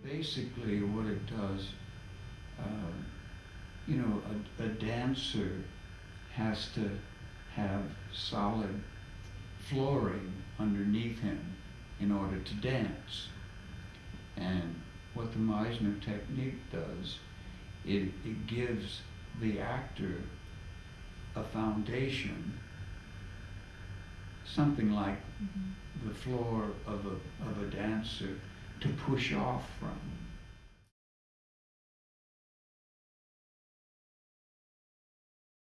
Basically, what it does, you know, a dancer has to have solid flooring underneath him in order to dance. And what the Meisner Technique does, it gives the actor a foundation, something like the floor of a dancer to push off from.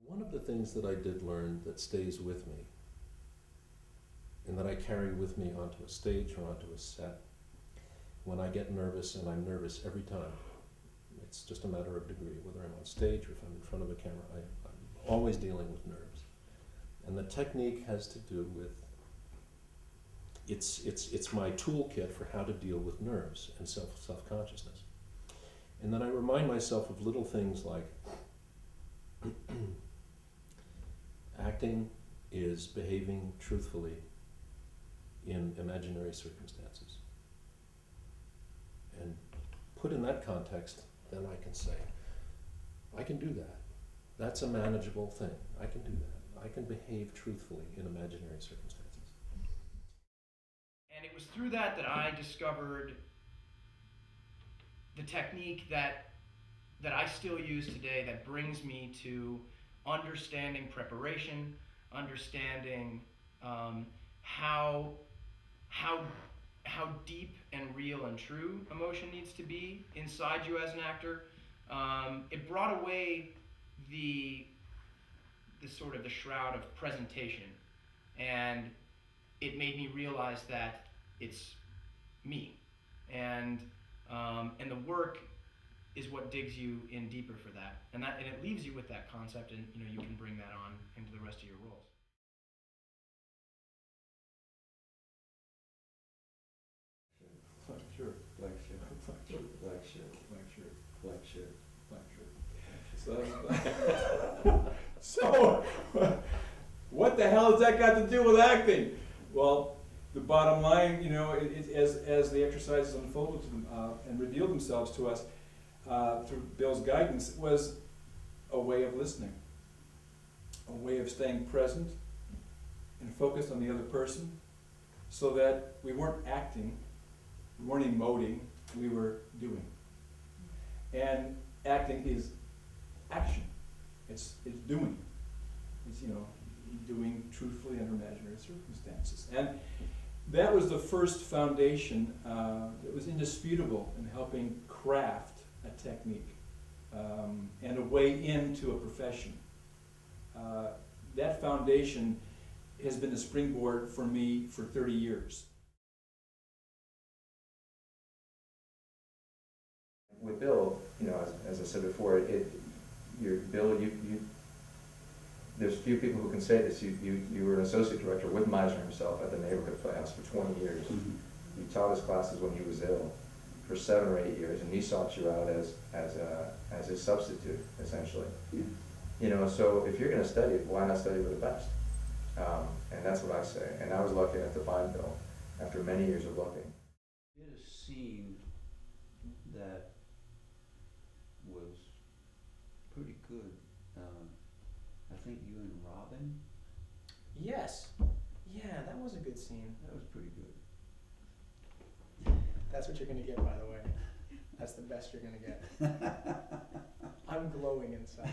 One of the things that I did learn that stays with me and that I carry with me onto a stage or onto a set when I get nervous, and I'm nervous every time. It's just a matter of degree, whether I'm on stage or if I'm in front of a camera, I'm always dealing with nerves. And the technique has to do with, it's my toolkit for how to deal with nerves and self-consciousness. And then I remind myself of little things like acting is behaving truthfully in imaginary circumstances. And put in that context, then I can say, I can do that. That's a manageable thing. I can do that. I can behave truthfully in imaginary circumstances. And it was through that that I discovered the technique that I still use today, that brings me to understanding preparation, understanding how deep and real and true emotion needs to be inside you as an actor. It brought away the sort of the shroud of presentation, and it made me realize that it's me, and the work is what digs you in deeper for that, and it leaves you with that concept, and you can bring that on into the rest of your roles. Sure, black shirt, black shirt, black shirt, black shirt, black shirt. So what the hell has that got to do with acting? Well, the bottom line, as the exercises unfolded and revealed themselves to us through Bill's guidance, was a way of listening, a way of staying present and focused on the other person, so that we weren't acting, we weren't emoting, we were doing. And acting is action. It's doing. It's doing truthfully under imaginary circumstances. And that was the first foundation that was indisputable in helping craft a technique and a way into a profession. That foundation has been the springboard for me for 30 years. With Bill, as I said before, Bill, there's few people who can say this. You were an associate director with Meisner himself at the Neighborhood Playhouse for 20 years. Mm-hmm. You taught his classes when he was ill for 7 or 8 years, and he sought you out as a substitute, essentially. Yeah. So if you're going to study, why not study with the best? And that's what I say. And I was lucky enough to find Bill after many years of looking. We did a scene that was pretty good. I think you and Robin. Yes. Yeah, that was a good scene. That was pretty good. That's what you're going to get, by the way. That's the best you're going to get. I'm glowing inside.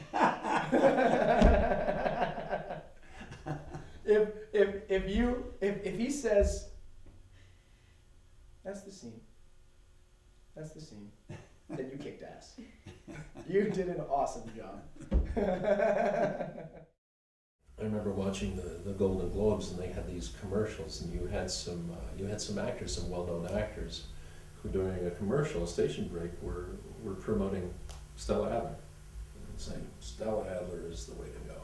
If he says, that's the scene, then you kicked ass. You did an awesome job. I remember watching the Golden Globes, and they had these commercials, and you had some actors, some well-known actors, who during a commercial, a station break, were promoting Stella Adler, and saying Stella Adler is the way to go.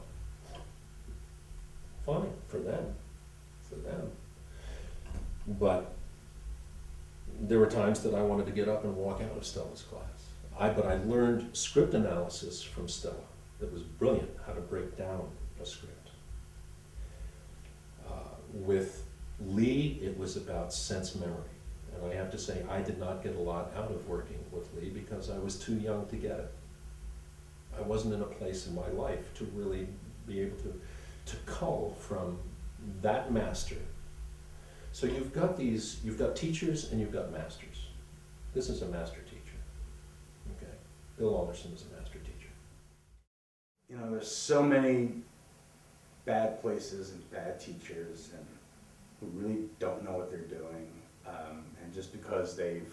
Fine for them. But there were times that I wanted to get up and walk out of Stella's class. But I learned script analysis from Stella that was brilliant, how to break down a script. With Lee, it was about sense memory. And I have to say, I did not get a lot out of working with Lee because I was too young to get it. I wasn't in a place in my life to really be able to cull from that master. So you've got teachers and you've got masters. This is a master teacher, okay? Bill Alderson is a master teacher. You know, there's so many bad places and bad teachers and who really don't know what they're doing. And just because they've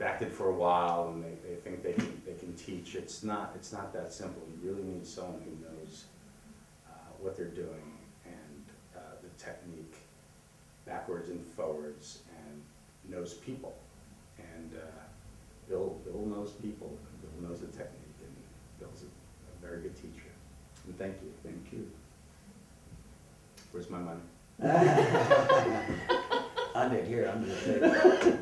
acted for a while and they think they can teach, it's not that simple. You really need someone who knows what they're doing and the technique backwards and forwards and knows people. And Bill knows people, and Bill knows the technique, and Bill's a very good teacher. And thank you. Where's my money? Under here, under the table.